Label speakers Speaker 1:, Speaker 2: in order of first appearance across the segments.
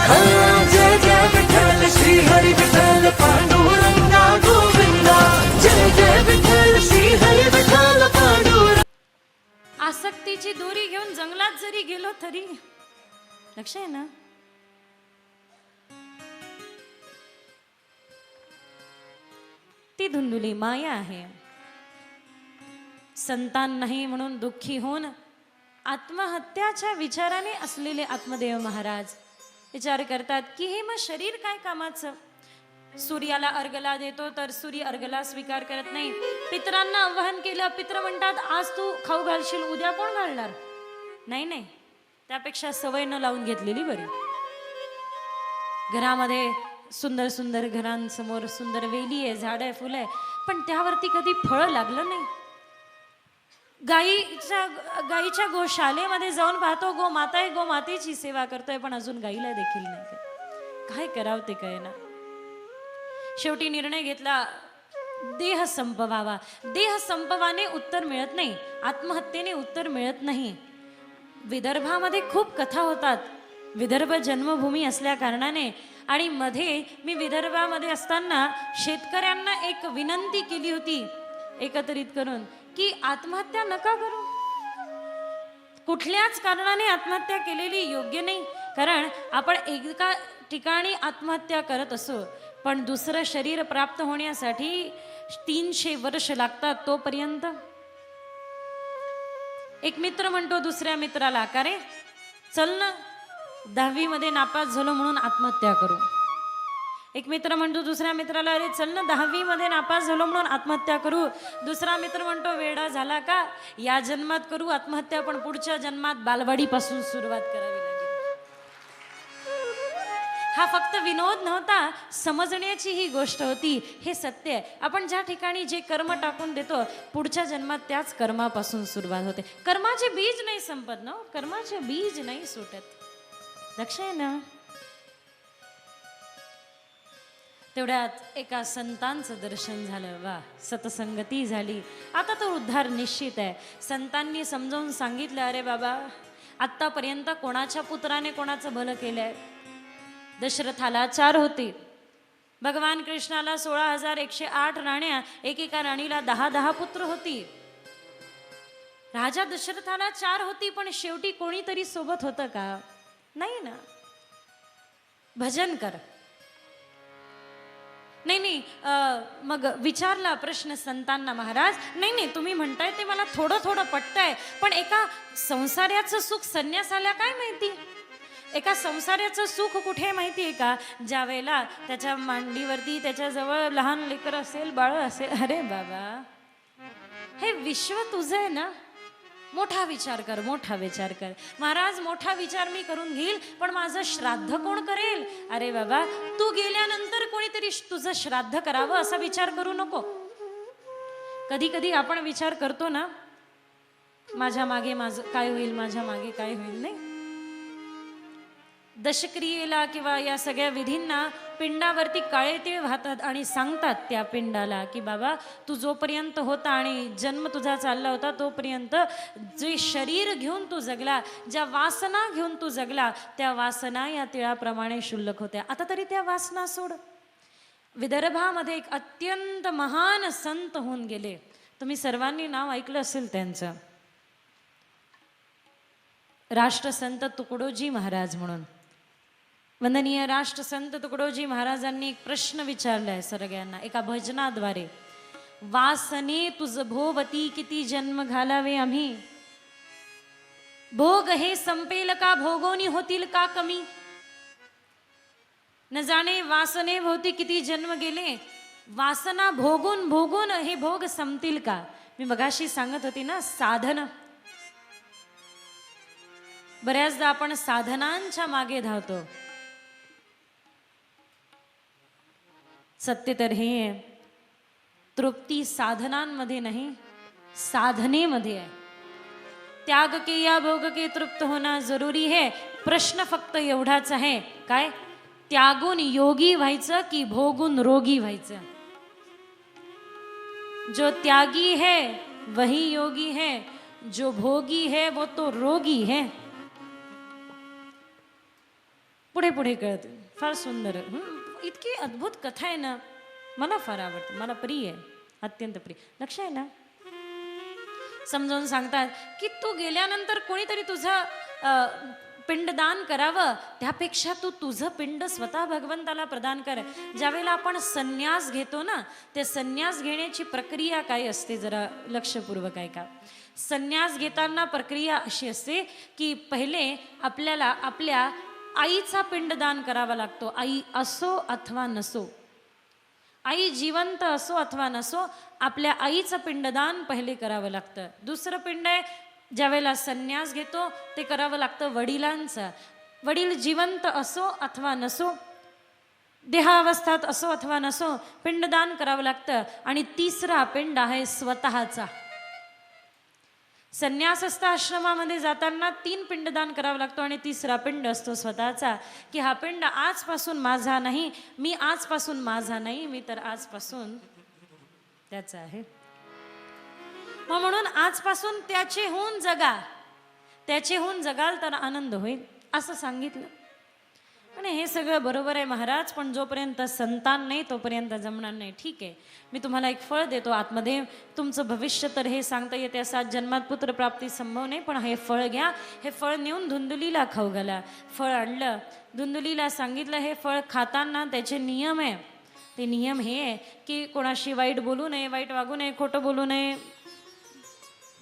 Speaker 1: हा, जय जय विठ्ठल श्री हरी विठ्ठल पांडुरंगा गोविंदा, जय जय विठ्ठल श्री हरी विठ्ठल पांडुरंगा.
Speaker 2: आसक्तीची दोरी घेऊन जंगलात जरी गेलो तरी लक्ष आहे ना, ती धुंदुली माया आहे. संतान नाही म्हणून दुःखी होऊन आत्महत्याच्या विचाराने असलेले आत्मदेव महाराज विचार करतात की हे मग शरीर काय कामाचं. सूर्याला अर्घला देतो तर सूर्य अर्घला स्वीकार करत नाही. पितरांना आवाहन केलं, पित्र म्हणतात आज तू खाऊ घालशील, उद्या कोण घालणार. नाही नाही, त्यापेक्षा सवय न लावून घेतलेली बरी. घरामध्ये सुंदर सुंदर घरांसमोर सुंदर वेली आहे, झाड आहे, फुलं आहे, पण त्यावरती कधी फळ लागलं नाही. गाईच्या गोशालेमध्ये जाऊन पाहतो, गो माता आहे, गो मातेची सेवा करतोय, पण अजून गाईला देखील नाही. काय करावं ते कळेना. शेवटी निर्णय घेतला, देह संपवावा. देह संपवाने उत्तर मिळत नाही, आत्महत्येने उत्तर मिळत नाही. विदर्भामध्ये खूप कथा होतात. विदर्भ जन्मभूमी असल्या कारणाने आणि मध्ये मी विदर्भामध्ये असताना शेतकऱ्यांना एक विनंती केली होती एकत्रित करून की आत्महत्या नका करू. कुठल्याच कारणाने आत्महत्या केलेली योग्य नाही. कारण आपण एका ठिकाणी आत्महत्या करत असो, पण दुसरं शरीर प्राप्त होण्यासाठी 300 वर्ष लागतात. तोपर्यंत एक मित्र म्हणतो दुसऱ्या मित्राला, का रे चल ना 10वी मध्ये नापास झालो म्हणून आत्महत्या करू. एक मित्र म्हणतो दुसऱ्या मित्राला, अरे चल ना 10वी मध्ये नापास झालो म्हणून आत्महत्या करू. दुसरा मित्र म्हणतो वेडा झाला का, या जन्मात करू आत्महत्या, पण पुढच्या जन्मात बालवाडीपासून सुरुवात करावी लागेल. हा फक्त विनोद नव्हता, समजण्याची ही गोष्ट होती. हे सत्य आहे. आपण ज्या ठिकाणी जे कर्म टाकून देतो, पुढच्या जन्मात त्याच कर्मापासून सुरुवात होते. कर्माचे बीज नाही संपत ना, कर्माचे बीज नाही सुटत. लक्ष आहे ना. तेवढ्यात एका संतांचं दर्शन झालं. वा, सतसंगती झाली. आता तो उद्धार निश्चित आहे. संतांनी समजावून सांगितलं, अरे बाबा आत्तापर्यंत कोणाच्या पुत्राने कोणाचं भलं केलंय. दशरथाला 4 होती, भगवान कृष्णाला 16,108 राण्या, एकेका राणीला 10-10 पुत्र होती. राजा दशरथाला 4 होती, पण शेवटी कोणीतरी सोबत होतं का? नाही ना. भजन कर. नाही मग विचारला प्रश्न संतांना महाराज, नाही तुम्ही म्हणताय ते मला थोडं थोडं पटतंय, पण एका संसाराचं सुख संन्यासाला काय माहिती. एका संसाराचं सुख कुठे माहिती आहे का? ज्या वेळेला त्याच्या मांडीवरती त्याच्याजवळ लहान लेकर असेल, बाळ असेल. अरे बाबा, हे विश्व तुझं आहे ना. मोठा विचार कर, मोठा विचार कर. महाराज मोठा विचार मी करून घेईल, पण माझं श्राद्ध कोण करेल? अरे बाबा, तू गेल्यानंतर कोणीतरी तुझं श्राद्ध करावं असा विचार करू नको. कधी कधी आपण विचार करतो ना, माझ्या मागे माझं काय होईल, माझ्या मागे काय होईल. नाही, दशक्रियेला किंवा या सगळ्या विधींना पिंडावरती काळे तीळ वाहतात आणि सांगतात त्या पिंडाला की बाबा तू जोपर्यंत होता आणि जन्म तुझा चालला होता तोपर्यंत जे शरीर घेऊन तू जगला, ज्या वासना घेऊन तू जगला, त्या वासना या तिळाप्रमाणे शुल्लक होत्या. आता तरी त्या वासना सोड. विदर्भामध्ये एक अत्यंत महान संत होऊन गेले. तुम्ही सर्वांनी नाव ऐकलं असेल त्यांचं. राष्ट्रसंत तुकडोजी महाराज म्हणून. वंदनीय राष्ट्रसंत तुकडोजी महाराजांनी एक प्रश्न विचारलाय सगळ्यांना एका भजनाद्वारे. वासने तुझ भोवती किती जन्म घालावे आम्ही, भोग हे संपेल का, भोगोनी होतील का कमी. न जाणे वासने भोवती किती जन्म गेले, वासना भोगून भोगून हे भोग संपतील का. मी मगाशी सांगत होती ना, साधन. बऱ्याचदा आपण साधनांच्या मागे धावतो. सत्य तर हे आहे, तृप्ती साधनांमध्ये नाही, साधनेमध्ये आहे. त्याग के या भोग के तृप्त होना जरुरी है. प्रश्न फक्त एवढाच आहे, काय त्यागून योगी व्हायचं की भोगून रोगी व्हायचं. जो त्यागी है वही योगी है, जो भोगी है वो तो रोगी है. पुढे पुढे पुढे कळते. फार सुंदर. इतकी अद्भुत कथा आहे ना, मला फार आवडते, मला प्रिय आहे, अत्यंत प्रिय. लक्ष आहे ना. समजावून सांगतात की तू गेल्यानंतर कोणीतरी तुझं पिंडदान करावं, त्यापेक्षा तू तुझं पिंड स्वतः भगवंताला प्रदान कर. ज्यावेळेला आपण संन्यास घेतो ना, ते संन्यास घेण्याची प्रक्रिया काय असते जरा लक्षपूर्वक ऐका. संन्यास घेताना प्रक्रिया अशी असते की पहिले आपल्याला आपल्या आईचा पिंडदान करावा लागतो. आई असो अथवा नसो, आई जिवंत असो अथवा नसो, आपल्या आईचं पिंडदान पहिले करावं लागतं. दुसरं पिंड आहे, ज्यावेळेला संन्यास घेतो ते करावं लागतं वडिलांचं. वडील जिवंत असो अथवा नसो, देहावस्थात असो अथवा नसो, पिंडदान करावं लागतं. आणि तिसरा पिंड आहे स्वतःचा. संन्यासस्थ आश्रमामध्ये जाताना 3 पिंडदान करावं लागतो आणि तिसरा पिंड असतो स्वतःचा, की हा पिंड आजपासून माझा नाही, मी आजपासून माझा नाही, मी तर आजपासून त्याचा आहे. मग म्हणून आजपासून त्याचे होऊन जगा, त्याचे होऊन जगाल तर आनंद होईल असं सांगितलं. आणि हे सगळं बरोबर आहे महाराज, पण जोपर्यंत संतान नाही तोपर्यंत जमणार नाही. ठीक आहे, मी तुम्हाला एक फळ देतो आतमध्ये, तुमचं भविष्य तर हे सांगता येते 7 जन्मात पुत्रप्राप्ती संभव नाही, पण हे फळ घ्या, हे फळ नेऊन धुंदुलीला खाऊ घाला. फळ आणलं, धुंदुलीला सांगितलं हे फळ खाताना त्याचे नियम आहे. ते नियम हे आहे की कोणाशी वाईट बोलू नये, वाईट वागू नये, खोटं बोलू नये,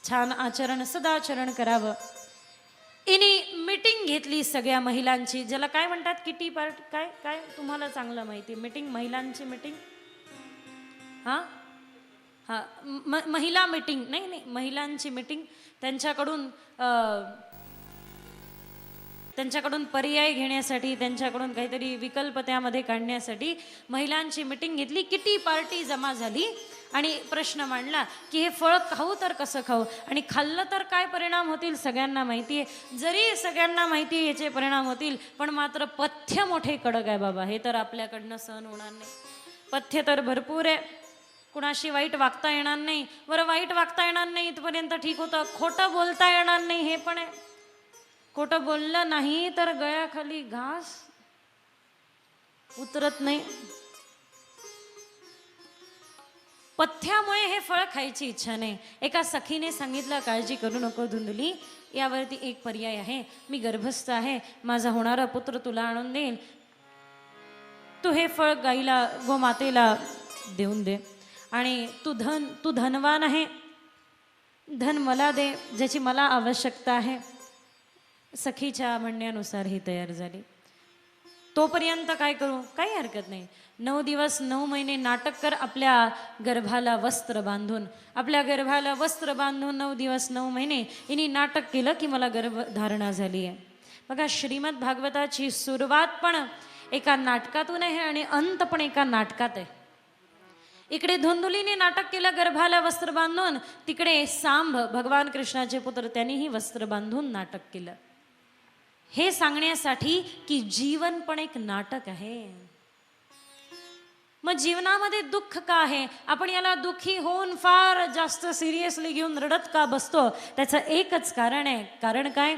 Speaker 2: छान आचरण सदाचरण करावं. इनी मीटिंग घेतली सगळ्या महिलांची, ज्याला काय म्हणतात किटी पार्टी, काय काय तुम्हाला चांगलं माहिती. मीटिंग, महिलांची मीटिंग, हां हां महिला मीटिंग, नाही नाही महिलांची मीटिंग. त्यांच्याकडून पर्याय घेण्यासाठी, त्यांच्याकडून काहीतरी विकल्प त्यामध्ये काढण्यासाठी महिलांची मीटिंग घेतली. किटी पार्टी जमा झाली आणि प्रश्न मांडला की हे फळ खाऊ तर कसं खाऊ, आणि खाल्लं तर काय परिणाम होतील सगळ्यांना माहिती आहे. जरी सगळ्यांना माहिती आहे याचे परिणाम होतील, पण मात्र पथ्य मोठे कडक आहे बाबा, हे तर आपल्याकडनं सहन होणार नाही. पथ्य तर भरपूर आहे, कुणाशी वाईट वागता येणार नाही. बरं, वाईट वागता येणार नाही इथपर्यंत ठीक होतं, खोटं बोलता येणार नाही हे पण आहे. खोटं बोललं नाही तर गळ्याखाली घास उतरत नाही. पथ्यामुळे हे फळ खायची इच्छा नाही. एका सखीने सांगितलं, काळजी करू नको धुंदुली, यावरती एक पर्याय आहे. मी गर्भस्थ आहे, माझा होणारा पुत्र तुला आणून देईल, तू हे फळ गाईला, गोमातेला देऊन दे, आणि तू धनवान आहे, धन मला दे, ज्याची मला आवश्यकता आहे. सखीच्या म्हणण्यानुसार ही तयार झाली. तोपर्यंत काय करू, काही हरकत नाही. 9 दिवस 9 महिने नाटक कर, आपल्या गर्भाला वस्त्र बांधून, आपल्या गर्भाला वस्त्र बांधून 9 दिवस 9 महिने हिने नाटक केलं की मला गर्भधारणा झाली आहे. बघा, श्रीमद भागवताची सुरुवात पण एका नाटकातून आहे आणि अंत पण एका नाटकात आहे. इकडे धुंदुलीने नाटक केलं गर्भाला वस्त्र बांधून, तिकडे सांभ भगवान कृष्णाचे पुत्र त्यांनीही वस्त्र बांधून नाटक केलं. हे सांगण्यासाठी की जीवन पण एक नाटक आहे. मग जीवनामध्ये दुःख का आहे, आपण याला दुःखी होऊन फार जास्त सिरियसली घेऊन रडत का बसतो, त्याचं एकच कारण आहे. कारण काय,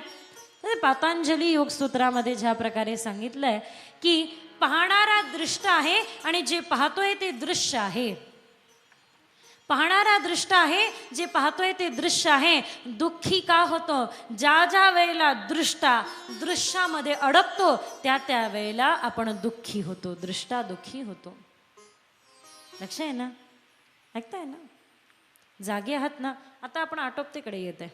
Speaker 2: पातंजली योगसूत्रामध्ये ज्या प्रकारे सांगितलंय की पाहणारा दृष्ट आहे आणि जे पाहतोय ते दृश्य आहे. पाहणारा दृष्ट आहे, जे पाहतोय ते दृश्य आहे. दुःखी का होतो, ज्या ज्या वेळेला दृश्यामध्ये अडकतो त्या वेळेला आपण दुःखी होतो, दृष्टा दुःखी होतो. लक्ष आहे ना, ऐकताय ना, जागे आहात ना. आता आपण आटोपतेकडे येत आहे.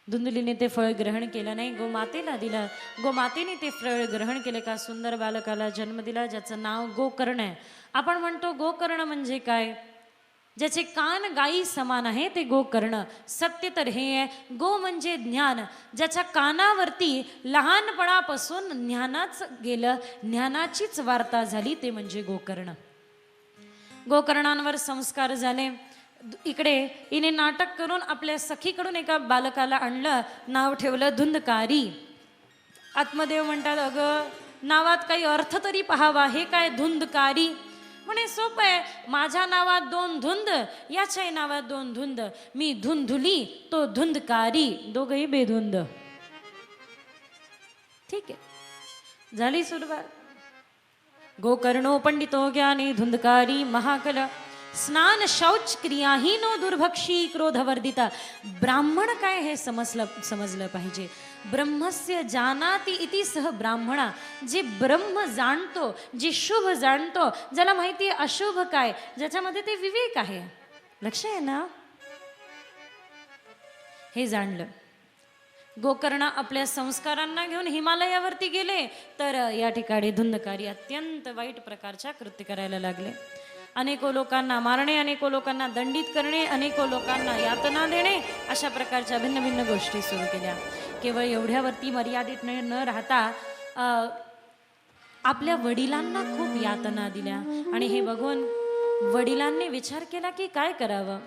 Speaker 2: धुंदुलीने ते फळ ग्रहण केलं नाही, गोमातेला दिलं. गोमातेने ते फळ ग्रहण केले, का सुंदर बालकाला जन्म दिला, ज्याचं नाव गोकर्ण आहे. आपण म्हणतो गोकर्ण म्हणजे काय, ज्याचे कान गायी समान आहे ते गोकर्ण. सत्य तर हे आहे, गो म्हणजे ज्ञान, ज्याच्या कानावरती लहानपणापासून ज्ञानाच गेलं, ज्ञानाचीच वार्ता झाली, ते म्हणजे गोकर्ण. गोकर्णांवर संस्कार झाले. इकडे हिने नाटक करून आपल्या सखीकडून एका बालकाला आणलं, नाव ठेवलं धुंदकारी. आत्मदेव म्हणतात, अगं नावात काही अर्थ तरी पाहावा, हे काय धुंदकारी. म्हणे सोपं आहे, माझ्या नावात 2 धुंद, याच्याही नावात 2 धुंद, मी धुंधुली, तो धुंदकारी, दोघही बेधुंद. ठीक आहे. झाली सुरुवात. गोकर्णो पंडितो ज्ञानी धुंदकारी महाकल स्नान शौच क्रियाहीनो दुर्भक्षी क्रोधवर्धिता. ब्राह्मण काय हे समजलं पाहिजे. ब्रह्मस्य जानाति इति सह ब्राह्मणा. जे ब्रह्म जाणतो, जे शुभ जाणतो, ज्याला माहिती आहे अशुभ काय, ज्याच्यामध्ये ते विवेक आहे. लक्ष आहे ना. हे जाणलं. गोकर्ण आपल्या संस्कारांना घेऊन हिमालयावरती गेले तर या ठिकाणी धुंदकारी अत्यंत वाईट प्रकारच्या कृत्य करायला लागले. अनेको लोकांना मारणे, अनेको लोकांना दंडित करणे, अनेको लोकांना यातना देणे, अशा प्रकारच्या भिन्न भिन्न गोष्टी सुरू केल्या. केवळ एवढ्यावरती मर्यादित न राहता आपल्या वडिलांना खूप यातना दिल्या. आणि हे बघून वडिलांनी विचार केला की काय करावं.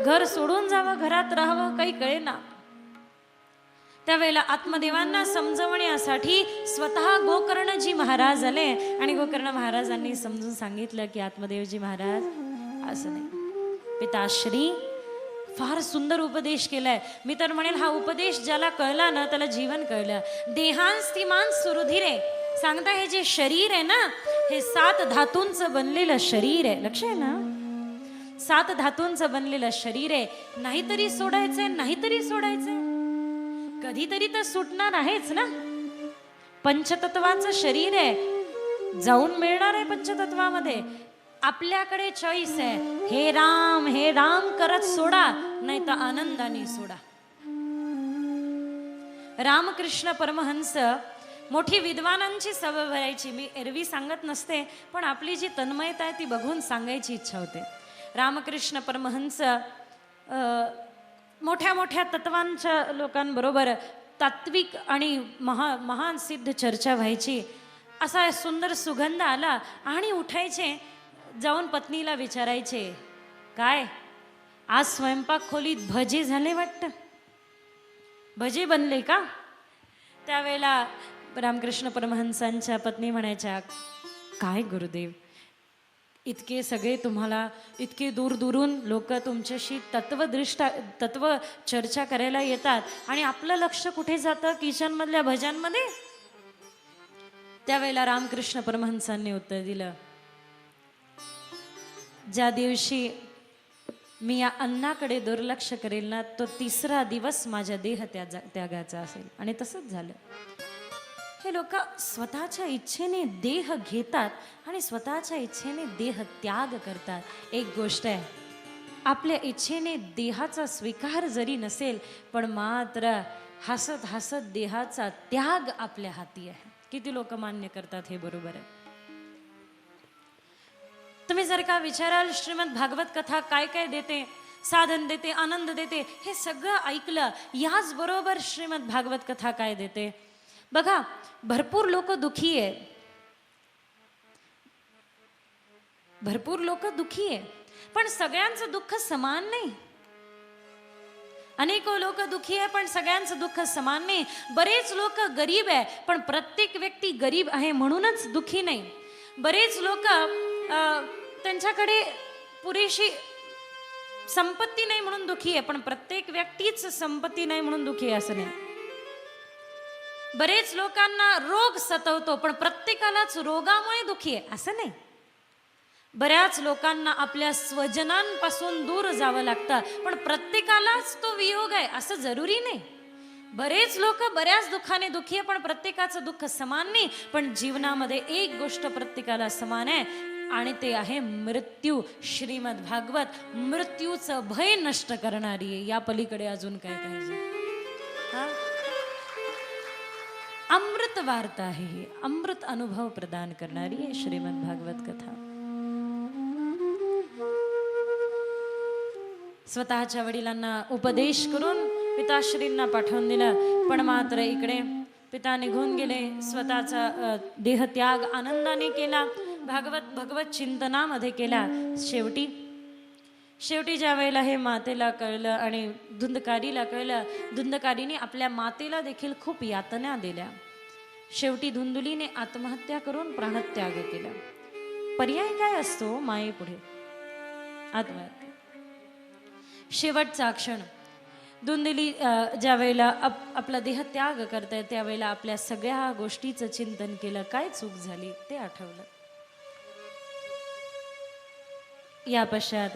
Speaker 2: घर सोडून जावं, घरात राहावं, काही कळेना. त्यावेळेला आत्मदेवांना समजवण्यासाठी स्वतः गोकर्णजी महाराज आले आणि गोकर्ण महाराजांनी समजून सांगितलं की आत्मदेवजी महाराज असं नाही. पिताश्री फार सुंदर उपदेश केलाय. मी तर म्हणेल हा उपदेश ज्याला कळला ना त्याला जीवन कळलं. देहांस्तिमान सुरुधिरे सांगता. हे जे शरीर आहे ना, हे 7 धातूंचं बनलेलं शरीर आहे. लक्ष आहे ना. 7 धातूंचं बनलेलं शरीर आहे. नाहीतरी सोडायचंय, नाहीतरी सोडायचंय. कधीतरी तर सुटणार आहेच ना. पंचतत्वाचं शरीर आहे, जाऊन मिळणार आहे पंचतत्वामध्ये. आपल्याकडे चॉईस आहे. हे राम करत सोडा, नाही तर आनंदाने सोडा. रामकृष्ण परमहंस मोठी विद्वानांची सवय भरायची. मी एरवी सांगत नसते, पण आपली जी तन्मयता आहे ती बघून सांगायची इच्छा होते. रामकृष्ण परमहंस मोठ्या मोठ्या तत्वांच्या लोकांबरोबर तात्विक आणि महान सिद्ध चर्चा व्हायची. असा सुंदर सुगंध आला आणि उठायचे, जाऊन पत्नीला विचारायचे, काय आज स्वयंपाक खोलीत भजे झाले वाटतं, भजे बनले का. त्यावेळेला रामकृष्ण परमहंसांच्या पत्नी म्हणायच्या, काय गुरुदेव, इतके सगळे तुम्हाला, इतके दूर दूरून लोक तुमच्याशी तत्व चर्चा करायला येतात आणि आपलं लक्ष कुठे जातं, किचनमधल्या भज्यांमध्ये. त्यावेळेला रामकृष्ण परमहंसांनी उत्तर दिलं, ज्या दिवशी मी या अन्नाकडे दुर्लक्ष करेल ना, तो 3रा दिवस माझ्या देह त्यागाचा असेल. आणि तसंच झालं. हे लोक स्वतःच्या इच्छेने देह घेतात आणि स्वतःच्या इच्छेने देह त्याग करतात. एक गोष्ट आहे, आपल्या इच्छेने देहाचा स्वीकार जरी नसेल, पण मात्र हसत हसत देहाचा त्याग आपल्या हाती आहे. किती लोक मान्य करतात हे बरोबर आहे. तुम्ही जर का विचाराल श्रीमद भागवत कथा काय काय देते, साधन देते, आनंद देते, हे सगळं ऐकलं, याच बरोबर श्रीमद भागवत कथा काय देते बघा. भरपूर लोक दुखी आहे, भरपूर लोक दुखी आहे, पण सगळ्यांचं दुःख समान नाही. अनेक लोक दुखी आहे पण सगळ्यांचं दुःख समान नाही. बरेच लोक गरीब आहे पण प्रत्येक व्यक्ती गरीब आहे म्हणूनच दुखी नाही. बरेच लोक त्यांच्याकडे पुरेशी संपत्ती नाही म्हणून दुखी आहे, पण प्रत्येक व्यक्तीच संपत्ती नाही म्हणून दुखी आहे असं नाही. बरेच लोकांना रोग सतवतो पण प्रत्येकालाच रोगामुळे दुखी आहे असं नाही. बऱ्याच लोकांना आपल्या स्वजनांपासून दूर जावं लागतं पण प्रत्येकालाच तो वियोग आहे असं जरुरी नाही. बरेच लोक बऱ्याच दुःखाने दुखी आहे पण प्रत्येकाचं दुःख समान नाही. पण जीवनामध्ये एक गोष्ट प्रत्येकाला समान आहे आणि ते आहे मृत्यू. श्रीमद भागवत मृत्यूचं भय नष्ट करणारी आहे. या पलीकडे अजून काय पाहिजे. हा अमृत वार्ता आहे, ही अमृत अनुभव प्रदान करणारी आहे श्रीमद भागवत कथा. स्वतःच्या वडिलांना उपदेश करून पिताश्रींना पाठवून दिलं, पण मात्र इकडे पिता निघून गेले. स्वतःचा देहत्याग आनंदाने केला, भगवत चिंतनामध्ये केला. शेवटी ज्या वेळेला हे मातेला कळलं आणि धुंदकारीला कळलं, धुंदकारीने आपल्या मातेला देखील खूप यातना दिल्या. शेवटी धुंदुलीने आत्महत्या करून प्राणत्याग केला. पर्याय काय असतो मायेपुढे? आत्महत्या. शेवटचा क्षण. धुंदिली ज्या वेळेला आपला देह त्याग करताय त्यावेळेला आपल्या सगळ्या गोष्टीचं चिंतन केलं, काय चूक झाली ते आठवलं. या पश्चात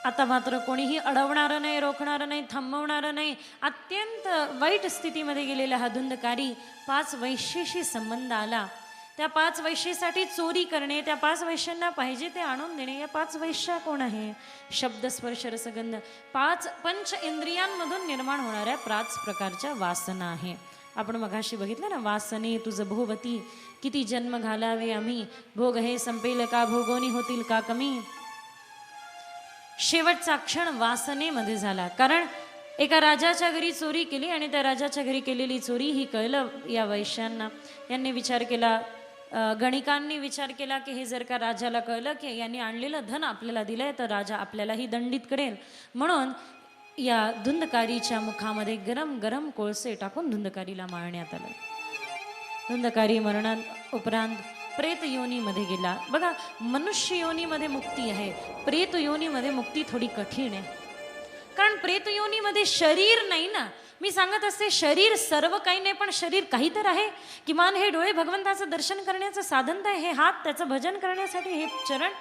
Speaker 2: आता मात्र कोणीही अडवणारं नाही, रोखणारं नाही, थांबवणारं नाही. अत्यंत वाईट स्थितीमध्ये गेलेला हा धुंदकारी 5 वैश्येशी संबंध आला. त्या 5 वैश्येसाठी चोरी करणे, त्या 5 वैश्यांना पाहिजे ते आणून देणे. या 5 वैश्या कोण आहे? शब्द स्पर्श रसगंध 5 पंच इंद्रियांमधून निर्माण होणाऱ्या 5 प्रकारच्या वासना आहे. आपण मघाशी बघितलं ना, वासने तुझ भोवती किती जन्म घालावे आम्ही, भोग हे संपेल का, भोगोनी होतील का कमी. शेवटचा क्षण वासनेमध्ये झाला. कारण एका राजाच्या घरी चोरी केली आणि त्या राजाच्या घरी केलेली चोरी ही कळलं या वैश्यांना. यांनी विचार केला, गणिकांनी विचार केला की हे जर का राजाला कळलं की यांनी आणलेलं धन आपल्याला दिलंय तर राजा आपल्यालाही दंडित करेल. म्हणून या धुंदकारीच्या मुखामध्ये गरम गरम कोळसे टाकून धुंदकारीला मारण्यात आलं. धुंदकारी मरणात उपरांत प्रेत योनीमध्ये गेला. बघा, मनुष्य योनीमध्ये मुक्ती आहे, प्रेत योनीमध्ये मुक्ती थोडी कठीण आहे. कारण प्रेत योनीमध्ये शरीर नाही ना. मी सांगत असते शरीर सर्व काही नाही, पण शरीर काही तर आहे. किमान हे डोळे भगवंताचं दर्शन करण्याचं साधन तर आहे, हे हात त्याचं भजन करण्यासाठी, हे चरण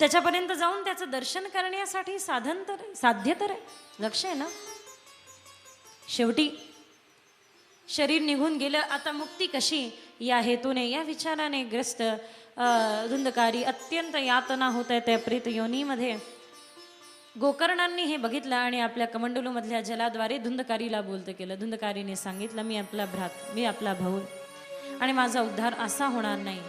Speaker 2: त्याच्यापर्यंत जाऊन त्याचं दर्शन करण्यासाठी साधन तर साध्य तर आहे. लक्ष आहे ना. शेवटी शरीर निघून गेलं, आता मुक्ती कशी या हेतूने, या विचाराने ग्रस्त धुंदकारी अत्यंत यातना होत आहे त्या प्रेत योनीमध्ये. गोकर्णांनी हे बघितलं आणि आपल्या कमंडलूमधल्या जलाद्वारे धुंदकारीला बोलतं केलं. धुंदकारीने सांगितलं, मी आपला भ्रात, मी आपला भाऊ आणि माझा उद्धार असा होणार नाही.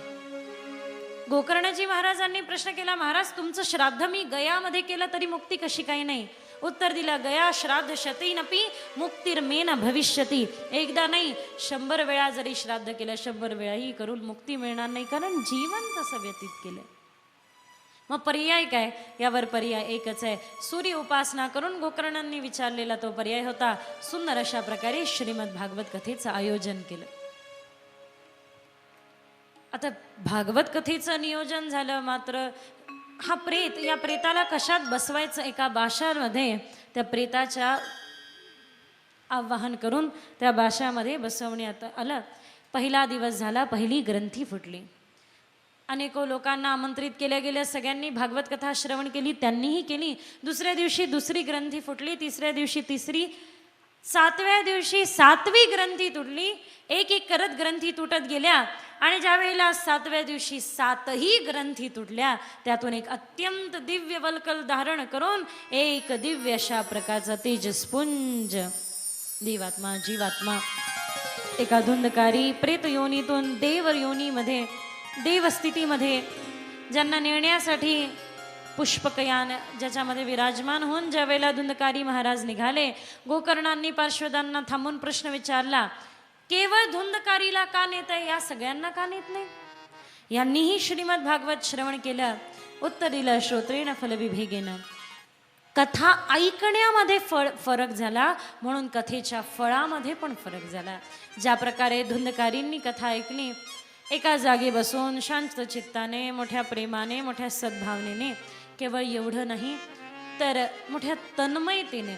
Speaker 2: गोकर्णजी महाराजांनी प्रश्न केला, महाराज तुमचं श्राद्ध मी गयामध्ये केलं तरी मुक्ती कशी काही नाही? उत्तर दिलं, गया श्राद्ध शतीनपी मुक्तिर्मेन भविष्यती. एकदा नाही 100 वेळा जरी श्राद्ध केलं, 100 वेळाही करून मुक्ती मिळणार नाही, कारण जीवन तसं व्यतीत केलं. मग पर्याय काय? यावर पर्याय एकच आहे. सूर्य उपासना करून गोकर्णांनी विचारलेला तो पर्याय होता. सुंदर अशा प्रकारे श्रीमद भागवत कथेचं आयोजन केलं. आता भागवत कथेचं नियोजन झालं, मात्र हा प्रेत, या प्रेताला कशात बसवायचं? एका बाशामध्ये त्या प्रेताच्या आवाहन करून त्या बाशामध्ये बसवण्यात आलं. पहिला दिवस झाला, पहिली ग्रंथी फुटली. अनेको लोकांना आमंत्रित केल्या गेल्या, सगळ्यांनी भागवत कथा श्रवण केली, त्यांनीही केली. दुसऱ्या दिवशी दुसरी ग्रंथी फुटली, तिसऱ्या दिवशी तिसरी, 7व्या दिवशी 7वी ग्रंथी तुटली. एक एक करत ग्रंथी तुटत गेल्या आणि ज्या वेळेला 7व्या दिवशी 7ही ग्रंथी तुटल्या, त्यातून एक अत्यंत दिव्य वल्कल धारण करून एक दिव्य अशा प्रकारचा तेजस्पुंज जीवात्मा एका धुंदकारी प्रेत योनीतून देव योनीमध्ये, देवस्थितीमध्ये ज्यांना नेण्यासाठी पुष्पकयान ज्याच्यामध्ये विराजमान होऊन ज्या वेळेला धुंदकारी महाराज निघाले, गोकर्णांनी पार्श्वदांना थांबून प्रश्न विचारला, केवळ धुंदकारीला का नेत आहे, या सगळ्यांना का नेत नाही? यांनीही श्रीमद भागवत श्रवण केलं. उत्तर दिलं, श्रोत्रेण फलविभेगेन. कथा ऐकण्यामध्ये फरक झाला, म्हणून कथेच्या फळामध्ये पण फरक झाला. ज्या प्रकारे धुंदकारींनी कथा ऐकली, एका जागी बसून शांत चित्ताने, मोठ्या प्रेमाने, मोठ्या सद्भावनेने, केवळ एवढं नाही तर मोठ्या तन्मयतेने.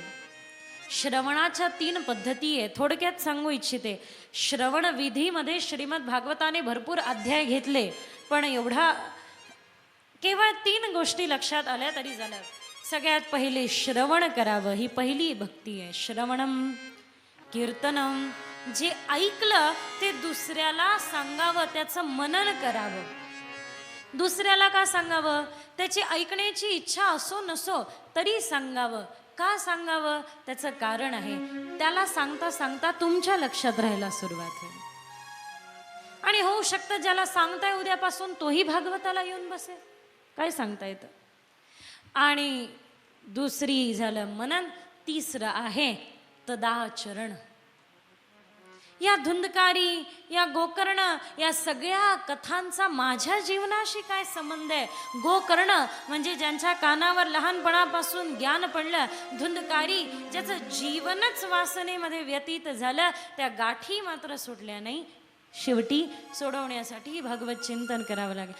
Speaker 2: श्रवणाच्या 3 पद्धती आहे, थोडक्यात सांगू इच्छिते. श्रवण विधीमध्ये श्रीमद भागवताने भरपूर अध्याय घेतले, पण एवढा केवळ 3 गोष्टी लक्षात आल्या तरी झालं. सगळ्यात पहिले श्रवण करावं, ही पहिली भक्ती आहे. श्रवणम कीर्तनम, जे ऐकलं ते दुसऱ्याला सांगावं, त्याचं मनन करावं. दुसऱ्याला का सांगावं? त्याची ऐकण्याची इच्छा असो नसो तरी सांगावं. का सांगावं? त्याचं कारण आहे. त्याला सांगता सांगता तुमच्या लक्षात राहायला सुरुवात होईल. आणि होऊ शकतं ज्याला सांगताय उद्यापासून तोही भागवताला येऊन बसेल, काय सांगता येतं. आणि दुसरी झालं मनन, तिसरं आहे तदाचरण. या धुंदकारी, या गोकर्ण, या सगळ्या कथांचा माझ्या जीवनाशी काय संबंध आहे? गोकर्ण म्हणजे ज्यांच्या कानावर लहानपणापासून ज्ञान पडलं, धुंदकारी ज्याचं जीवनच वासनेमध्ये व्यतीत झालं, त्या गाठी मात्र सुटल्या नाही. शेवटी सोडवण्यासाठी भागवत चिंतन करावं लागेल.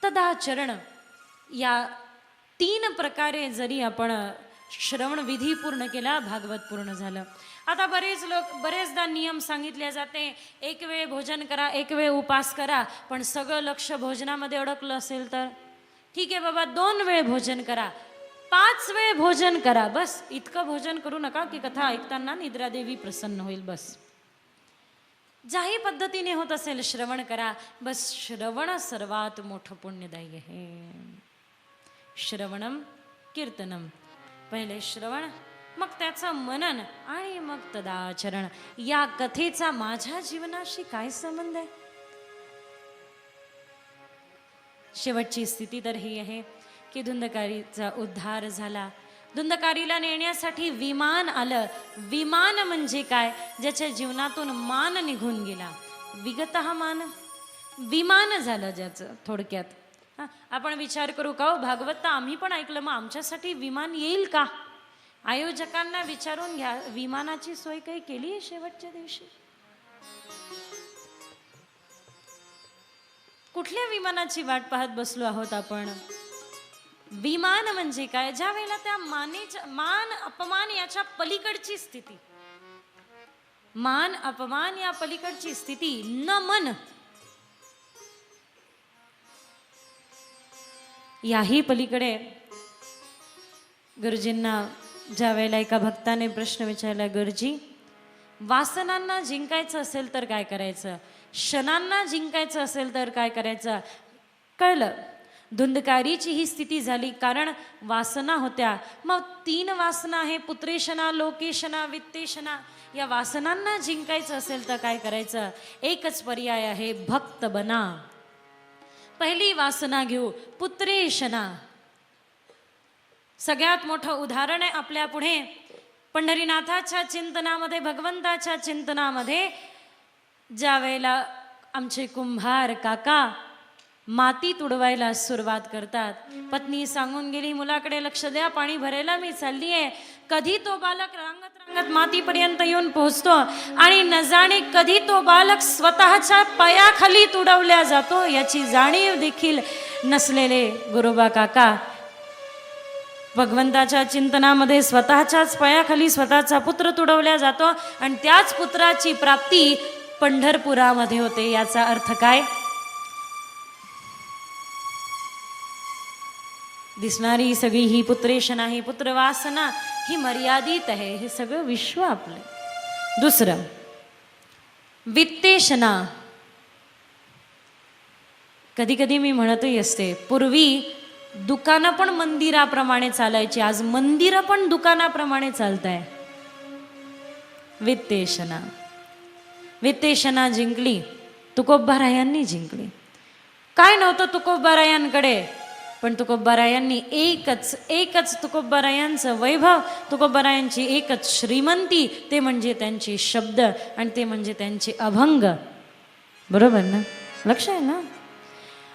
Speaker 2: तदाचरण या 3 प्रकारे जरी आपण श्रवण विधी पूर्ण केला, भागवत पूर्ण झालं. आता बरेचदा नियम सांगितले जाते, एक वेळ भोजन करा, एक वेळ उपास करा, पण सगळं लक्ष भोजनामध्ये अडकलं असेल तर ठीक आहे बाबा, 2 वेळ भोजन करा, 5 वेळ भोजन करा, बस इतकं भोजन करू नका की कथा ऐकताना निद्रादेवी प्रसन्न होईल. बस ज्याही पद्धतीने होत असेल श्रवण करा, बस श्रवण सर्वात मोठं पुण्यदायी आहे. श्रवणम कीर्तनम, पहिले श्रवण, मग त्याचं मनन आणि मग तदाचरण. या कथेचा माझ्या जीवनाशी काय संबंध आहे? शेवटची स्थिती तर ही आहे की धुंदकारीचा उद्धार झाला. धुंदकारीला नेण्यासाठी विमान आलं. विमान म्हणजे काय? ज्याच्या जीवनातून मान निघून गेला, विगतः मान, विमान झालं ज्याचं. थोडक्यात आपण विचार करू का हो, भागवत तर आम्ही पण ऐकलं, मग आमच्यासाठी विमान येईल का? आयोजकांना विचारून घ्या, विमानाची सोय काही केली आहे शेवटच्या दिवशी? कुठल्या विमानाची वाट पाहत बसलो आहोत आपण? विमान म्हणजे काय? ज्या वेळेला त्या मान अपमान याच्या पलीकडची स्थिती, मान अपमान या पलीकडची स्थिती, न मन, याही पलीकडे. गुरुजींना ज्या वेळेला एका भक्ताने प्रश्न विचारला, गुरुजी वासनांना जिंकायचं असेल तर काय करायचं, क्षणांना जिंकायचं असेल तर काय करायचं? कळलं, धुंदकारीची ही स्थिती झाली कारण वासना होत्या. मग 3 वासना आहे, पुत्रेशना, लोकेशना, वित्तेशना. या वासनांना जिंकायचं असेल तर काय करायचं? एकच पर्याय आहे, भक्त बना. पहिली वासना घेऊ, पुत्रेशना. सगळ्यात मोठं उदाहरण आहे आपल्या पुढे. पंढरीनाथाच्या चिंतनामध्ये, भगवंताच्या चिंतनामध्ये ज्या वेळेला आमचे कुंभार काका माती तुडवायला सुरुवात करतात, पत्नी सांगून गेली, मुलाकडे लक्ष द्या, पाणी भरायला मी चालली आहे. कधी तो बालक रांगत रांगत मातीपर्यंत येऊन पोहोचतो आणि न जाणे कधी तो बालक स्वतःच्या पायाखाली तुडवल्या जातो, याची जाणीव देखील नसलेले गुरोबा काका भगवंताच्या चिंतनामध्ये स्वतःच्याच पायाखाली स्वतःचा पुत्र तुडवल्या जातो आणि त्याच पुत्राची प्राप्ती पंढरपुरामध्ये होते. याचा अर्थ काय? दिसणारी सगळी ही पुत्रेशना, ही पुत्रवासना, ही मर्यादित आहे, हे सगळं विश्व आपलं. दुसरं वित्तेशना. कधी कधी मी म्हणतही असते, पूर्वी दुकानं पण मंदिराप्रमाणे चालायची, आज मंदिरं पण दुकानाप्रमाणे चालत आहे. वित्तेशना, वित्तेशना जिंकली, तुकोबारायांनी जिंकली. काय नव्हतं तुकोबारायांकडे, पण तुकोबारायांनी एकच तुकोबारायांचं वैभव, तुकोबारायांची एकच श्रीमंती, ते म्हणजे त्यांचे शब्द आणि ते म्हणजे त्यांचे अभंग. बरोबर ना? लक्ष आहे ना?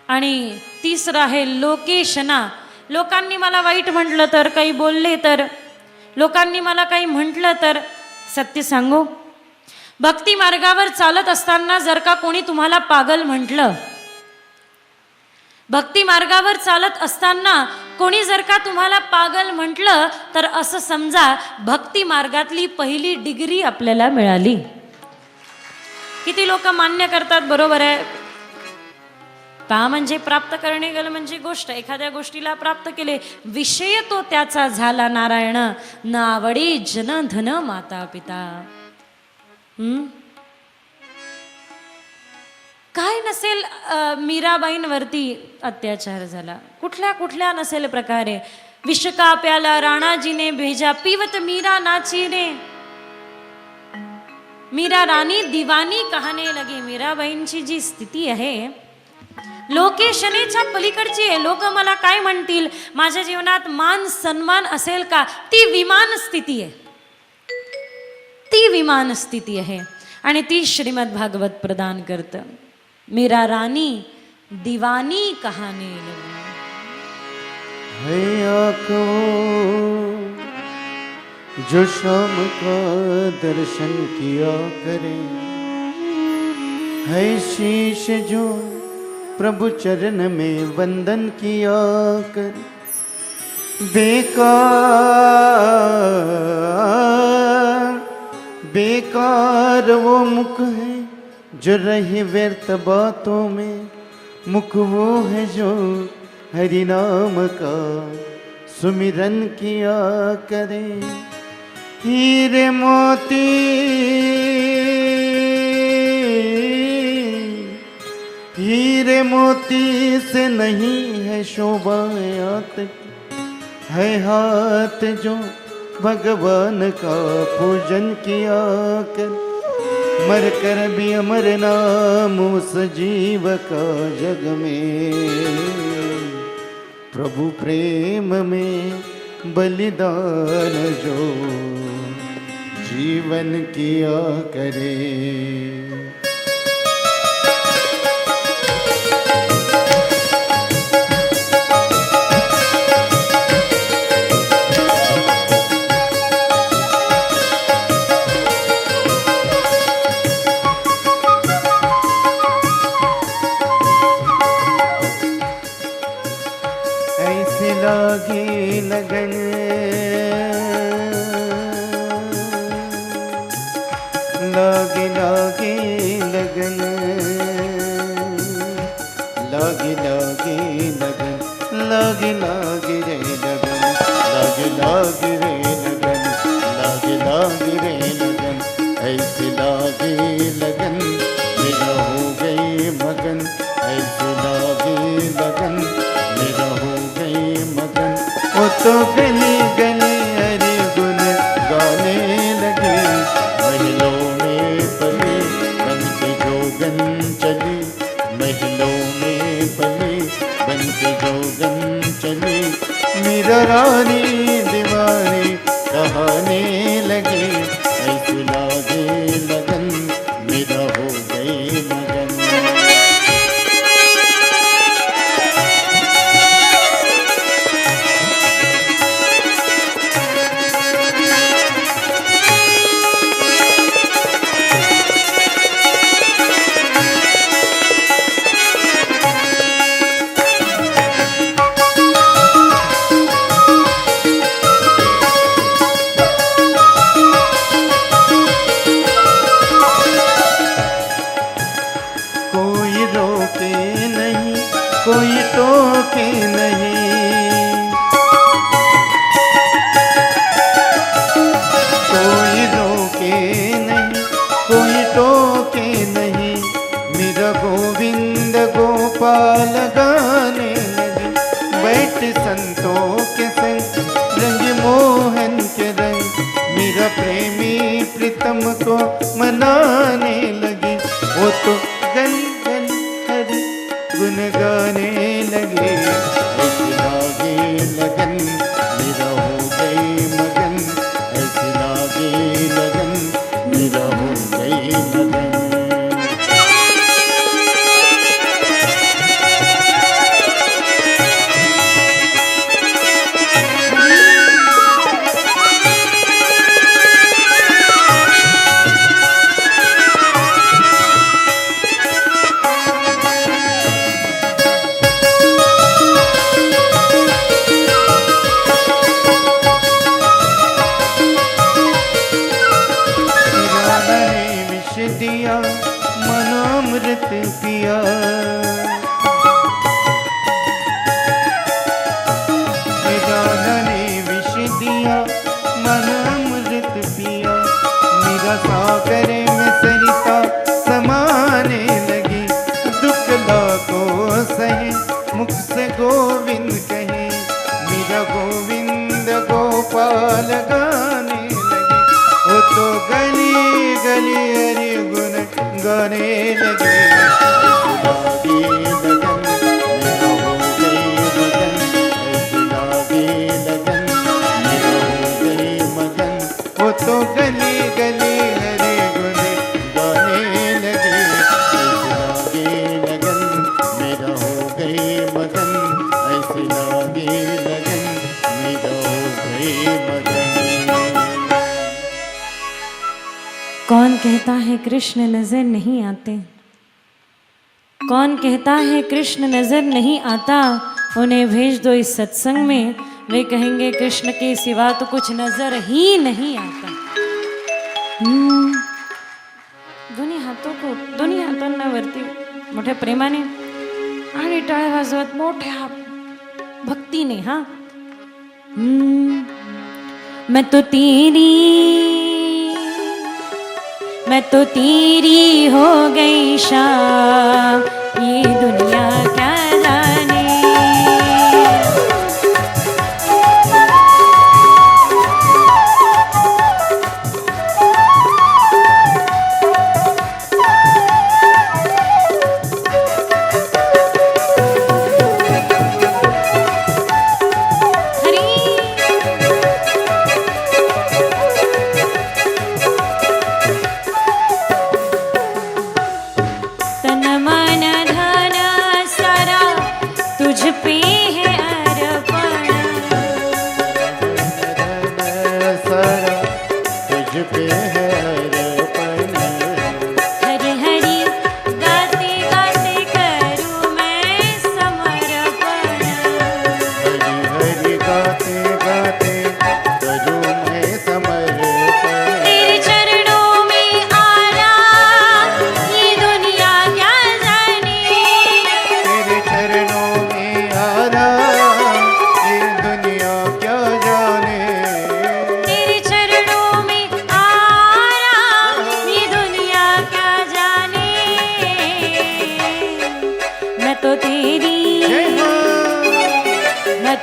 Speaker 2: आणि तिसरं आहे लोकेशना. लोकांनी मला वाईट म्हटलं तर, काही बोलले तर, लोकांनी मला काही म्हटलं तर, सत्य सांगू, भक्ती मार्गावर चालत असताना जर का कोणी तुम्हाला पागल म्हटलं, भक्ती मार्गावर चालत असताना कोणी जर का तुम्हाला पागल म्हटलं, तर असं समजा भक्ती मार्गातली पहिली डिग्री आपल्याला मिळाली. किती लोक मान्य करतात, बरोबर आहे, पा म्हणजे प्राप्त करणे, गल म्हणजे गोष्ट. एखाद्या गोष्टीला प्राप्त केले, विषय तो त्याचा झाला नारायण, न आवडे जन धन माता पिता. काय नसेल मीराबाईंवरती अत्याचार झाला, कुठल्या नसेल प्रकारे. विष का प्याला राणाजीने भेजा, पीवत मीरा नाची रे, मीरा राणी दिवानी कहाणे लगे. मीराबाईंची जी स्थिती आहे लोकेशनेच्या पलीकडची आहे. लोक मला काय म्हणतील, माझ्या जीवनात मान सन्मान असेल का, ती विमान स्थिती आहे, ती विमान स्थिती आहे. आणि ती श्रीमद भागवत प्रदान करतं. मीरा रानी दीवानी कहानी लगी.
Speaker 3: है आँखों जो शाम का दर्शन किया करे, है शीश जो प्रभु चरण में वंदन किया कर, बेकार बेकार वो मुख है जो रहे व्यर्थ बातों में, मुख वो है जो हरि नाम का सुमिरन किया करे। हीरे मोती हीरे मोती से नहीं है शोभा हाथ की, है हाथ जो भगवान का पूजन किया कर। मर कर भी अमर नाम उस जीव का जग में, प्रभु प्रेम में बलिदान जो जीवन किया करे। लागे लगन लागे लागे लगन लागे लागे लगन लागे लागे रे लगन लागे लागे रे लगन लागे लागे रे लगन ऐसे लागे लगन मेरा हो गई मगन ऐसे लागे लगन मेरा हो गई मगन। वो तो गली गली हरि गुण गाने लगे महलों में पले बन के जोगन चली महलों में पले बन के जोगन चली। मेरा रानी दीवानी कहाने लगे ऐसे लागे लगन मेरा हो गई मगन। कोई टोके नहीं कोई रोके नहीं कोई टोके नहीं। मेरा गोविंद गोपाल गाने लगे बैठ संतों के संग रंग मोहन के रंग। मेरा प्रेमी प्रीतम को मनाने लगे वो तो गन गन हरि गुन गाने लगे ऐसे लागे लगन मेरा हो गई मगन ऐसे लागे लगन मेरा हो गई मगन। दिया मनोमृत पिया राधा ने विष दिया मनोमृत पिया। मेरा सागर में सरिता समाने लगी दुख लाखों सहे मुख से गोविंद कहे। मेरा गोविंद गोपाल गाने लगे वो तो गली गली हरि गुण गाने लगे ऐसे लागे लगन मेरा हो गई मगन। वो तो गली गली हरि गुण गाने लगे ऐसे लागे लगन मेरा हो गई मगन ऐसे लागे लगन मेरा हो गई मगन।
Speaker 2: कौन कहता है कृष्ण नजर नहीं आते? कौन कहता है कृष्ण नजर नहीं आता? उन्हें भेज दो इस सत्संग में वे कहेंगे कृष्ण के सिवा तो कुछ नजर ही नहीं आता. दोन्ही हातांना वरती मोठ्या प्रेमाने आणि टाळ्या वाजवत मोठ्या भक्तीने. हा मैं तो तेरी हो गई शाम, ये दुनिया क्या जाने.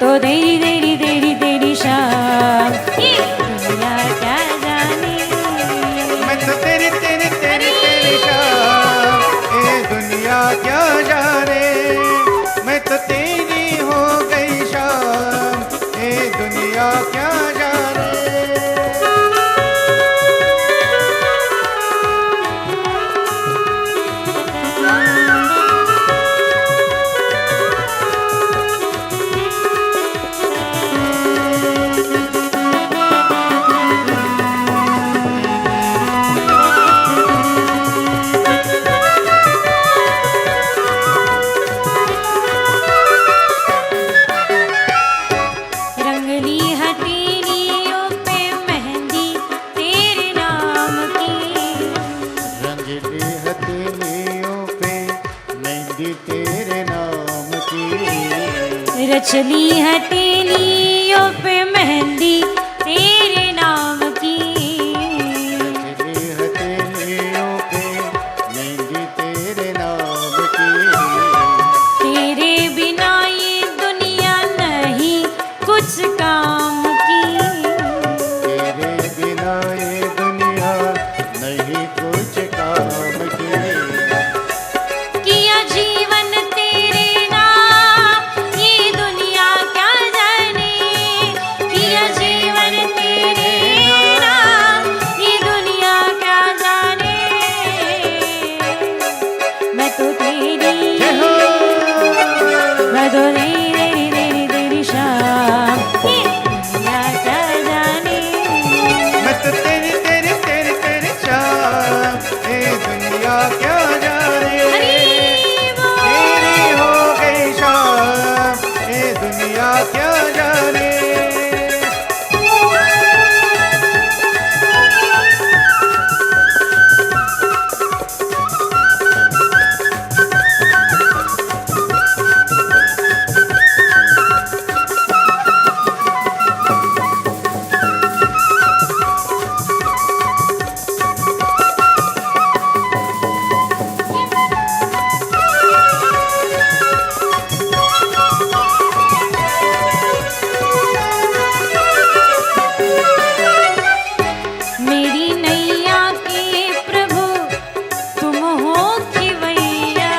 Speaker 2: तो तेरी शाम, ये दुनिया क्या जाने.
Speaker 3: मैं तो तेरी शाम, ये दुनिया क्या जाने. मैं तो तेरी हो गई शाम, ये दुनिया क्या जाने.
Speaker 2: रचली हथेलियों पे मेहंदी तेरे नाम की.
Speaker 3: रचली हथेलियों पे मेहंदी तेरे नाम की.
Speaker 2: तेरे बिना ये दुनिया नहीं कुछ काम की.
Speaker 3: तेरे बिना ये दुनिया नहीं कुछ काम की.
Speaker 2: किया जीवन तेरे नाम, ये दुनिया क्या जाने. किया जीवन तेरे नाम, ये दुनिया क्या जाने. मैं तो तेरी शाम, ये दुनिया क्या जाने.
Speaker 3: मैं तो तेरी शाम, ये दुनिया क्या जाने. तेरी हो गई शाम, ये दुनिया क्या जाने.
Speaker 2: मेरी नैया के प्रभु तुम हो खिवैया.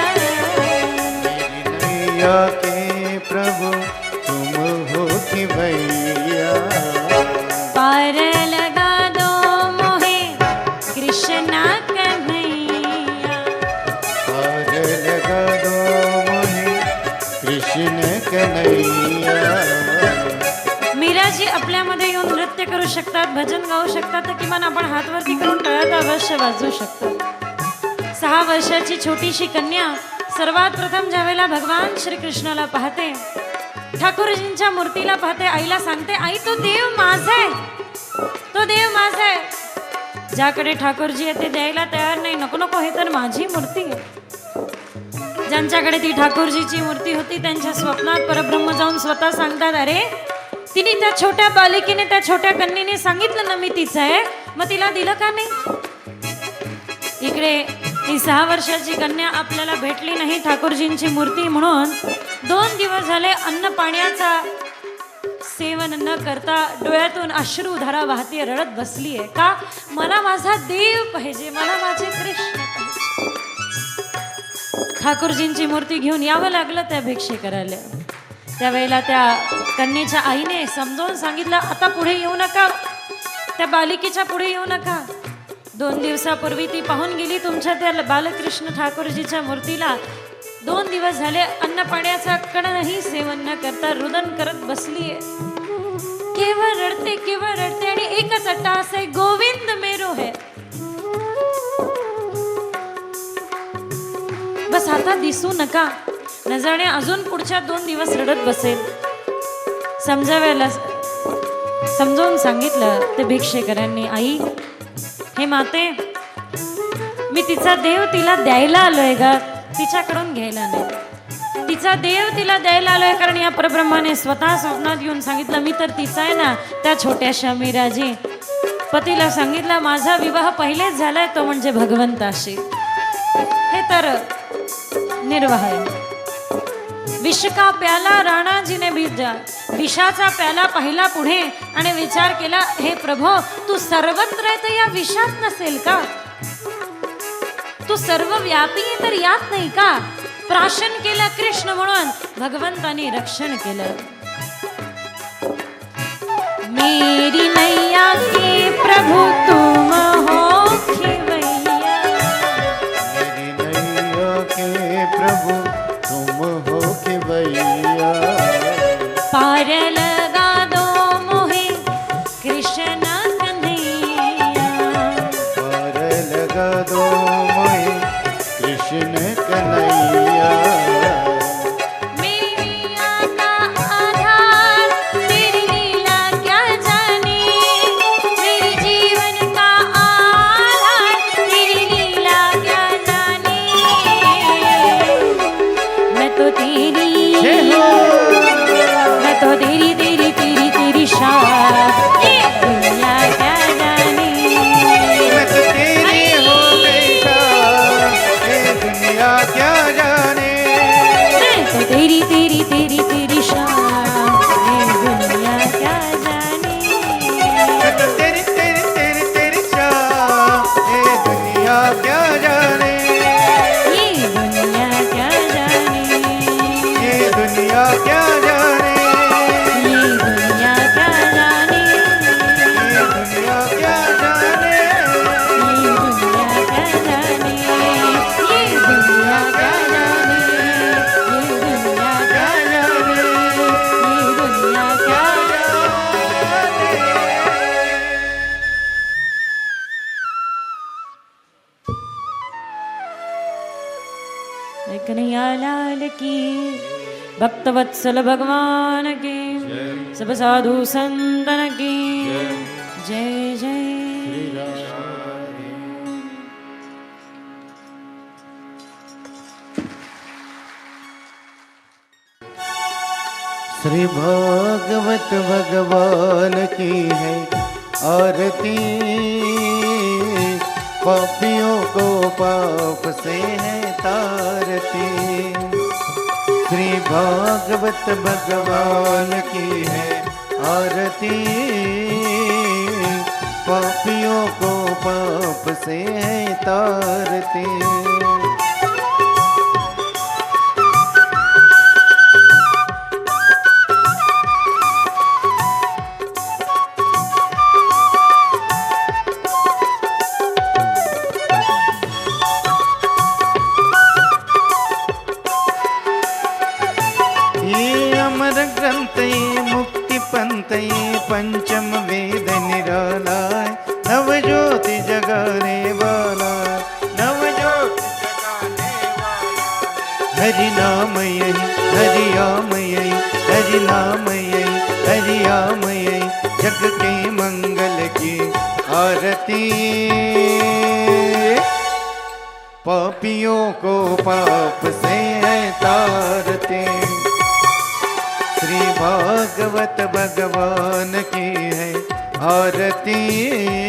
Speaker 3: मेरी नैया के प्रभु तुम हो कि भैया.
Speaker 2: पार लगा दो मोहे कृष्णा कन्हैया.
Speaker 3: पार लगा दो मुझे कृष्ण कन्हैया.
Speaker 2: मीराजी आपल्यामध्ये येऊन नृत्य करू शकतात, भजन गाऊ शकतात, तर किमान आपण हातवरती करून टाळ्या अवश्य वाजवू शकतो. 6 वर्षाची छोटीशी कन्या सर्वात प्रथम ज्यावेळेला भगवान श्रीकृष्णाला पाहते ठाकूरजींच्या मूर्तीला पाहते, आईला सांगते, आई तो देव माझा आहे, तो देव माझा आहे. ज्याकडे ठाकूरजी आहे ते द्यायला तयार नाही. नको नको, हे तर माझी मूर्ती आहे. ज्यांच्याकडे ती ठाकूरजीची मूर्ती होती त्यांच्या स्वप्नात परब्रह्म जाऊन स्वतः सांगतात, अरे तिने त्या छोट्या बालिकेने, त्या छोट्या कन्येने सांगितलं ना मी तिचं आहे, मग तिला दिलं का नाही. इकडे ही 6 वर्षाची कन्या आपल्याला भेटली नाही ठाकूरजींची मूर्ती म्हणून 2 दिवस झाले अन्न पाण्याचा सेवन न करता डोळ्यातून अश्रुधारा वाहते, रडत बसलीये. का? मला माझा देव पाहिजे, मला माझे कृष्ण पाहिजे. ठाकूरजींची मूर्ती घेऊन यावं लागलं त्या भिक्षे करायला. त्यावेळेला त्या कन्येच्या आईने समजावून सांगितलं, आता पुढे येऊ नका, त्या बालिकेच्या पुढे येऊ नका. 2 दिवसापूर्वी ती पाहून गेली तुमच्या त्या बालकृष्ण ठाकूरजीच्या मूर्तीला. 2 दिवस झाले अन्न पाण्याचा कणही सेवन न करता रुदन करत बसलीये. केवळ रडते, केवळ रडते आणि एकच अट्टाहास आहे, गोविंद मेरो है. बस आता दिसू नका. न जाणे अजून पुढच्या 2 दिवस रडत बसेल. समजावून सांगितलं ते भिक्षेकरांनी, आई हे माते, मी तिचा देव तिला द्यायला आलोय ग, तिच्याकडून घ्यायला नाही. तिचा देव तिला द्यायला आलोय, कारण या परब्रह्माने स्वतः स्वप्नात येऊन सांगितलं, मी तर तिचा आहे ना, त्या छोट्याशा मीराजी. पतीला सांगितलं, माझा विवाह पहिलेच झालाय, तो म्हणजे भगवंताशी. हे तर निर्वाह आहे. विष का प्याला राणाजीने भिजा, विषाचा प्याला पाहिला पुढे आणि विचार केला, हे प्रभो तू सर्वत्र आहे तर या विषात नसेल का? तू सर्व व्यापी आहे तर यात नाही का? प्राशन केलं कृष्ण म्हणून भगवंताने रक्षण केलं. मेरी नैया के प्रभु तुम हो खिवैया,
Speaker 3: मेरी नैया के प्रभु तुम हो खिवैया,
Speaker 2: पार लगा दो मोहे कृष्ण कन्हैया,
Speaker 3: पार लगा दो मोहे कृष्ण कन्हैया.
Speaker 2: मैया का आधार तेरी लीला क्या जाने, मेरे जीवन का आधार तेरी लीला क्या जाने. मैं तो तेरी शाह, ये दुनिया क्या जाने.
Speaker 3: मैं तो तेरी हो गई शाह, ये दुनिया क्या जाने.
Speaker 2: मैं तो तेरी शाह, ये दुनिया क्या जाने.
Speaker 3: मैं तो तेरी शाह, ये दुनिया क्या जाने.
Speaker 2: ये दुनिया क्या जाने.
Speaker 3: ये दुनिया क्या जाने.
Speaker 2: कन्हैया लाल की, भक्तवत्सल भगवान की, सब साधु संतन की जय जय.
Speaker 3: श्री भागवत भगवान की है आरती, पापियों को पाप से है तारती. श्री भागवत भगवान की है आरती, पापियों को पाप से है तारती. मुक्ति पंथ पंचम वेद निरालाय, नव ज्योति जगाने वाला, नव ज्योति जगाने वाला. हरि नाम यही, हरि नाम यही, हरि हरिनामय हरियामय जग के मंगल की आरती। पापियों को पाप से है तारते, श्री भागवत भगवान की है आरती।